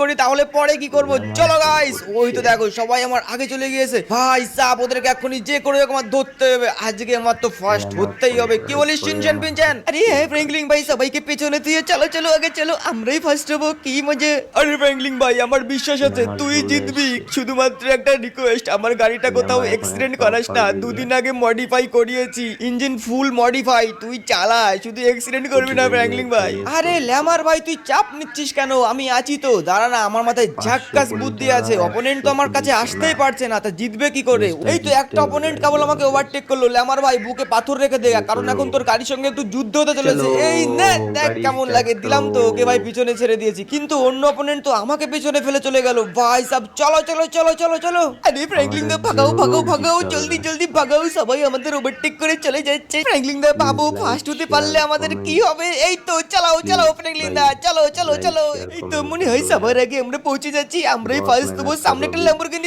করি তাহলে পরে কি করব। চলো গাইস, ওই তো দেখো সবাই আমার আগে চলে গিয়েছে। ভাই সাব ওদেরকে এখনই যে করে হোক আমার ধরতে হবে। আজকে আমার তো ফার্স্ট হতেই হবে। কি বলিস শিনচান পিনচান? আরে হ্যাঁ ফ্র্যাঙ্কলিন ভাই, সবাইকে পেছনে দিয়ে চলো চলো আগে চলো, আমরাই ফার্স্ট হবো। কি মজা। আরে ফ্র্যাঙ্কলিন ভাই আমার বিশ্বাস আছে তুই জিতবি। শুধুমাত্র একটা রিকোয়েস্ট, আমার গাড়িটা কোথাও অ্যাক্সিডেন্ট করাস না। দুদিন আগে মডিফাই করিয়েছি, ইঞ্জিন ফুল মডিফাই, তুই চালা, শুধু অ্যাক্সিডেন্ট করবি না ফ্র্যাঙ্কলিন ভাই। আরে ল্যামার ভাই তুই চাপ নিচ্ছিস কেন? আমি আছি তো, দাঁড়া না, আমার মাথায় ঝাক্কাস বুদ্ধি আছে। অপোনেন্ট তো আমার কাছে আসতেই পারছে না, তা জিতবে কি করে? এই তো একটা অপোনেন্ট কেবল আমাকে ওভারটেক করলো। ল্যামার ভাই বুকে পাথর রেখে দে, কারণ এখন তোর গাড়ির সঙ্গে একটু যুদ্ধ হতে চলেছে। এই নে দেখ কেমন লাগে, দিলাম তো ওকে ভাই, পিছনে ছেড়ে দিয়েছি। কিন্তু অন্য অপোনেন্ট তো আমাকে পিছনে ফেলে চলে গেল ভাই সাব। চলো চলো চলো চলো চলো। আরে ফ্র্যাঙ্কলিন দা ভাগাও ভাগাও ভাগাও, জলদি জলদি ভাগাও, সবাই আমাদের ওভারটেক করে চলে যাচ্ছে। ফ্র্যাঙ্কলিন দা বাবু ফার্স্ট হতে পারলে আমাদের কি হবে? এই তো চালাও চালাও ফ্র্যাঙ্কলিন দা, চলো চলো চলো। এই তো মনে হয় সবার আগে আমরা পৌঁছে যাচ্ছি, আমরাই ফার্স্ট দেবো। সামনে একটা ল্যাম্বরগিনি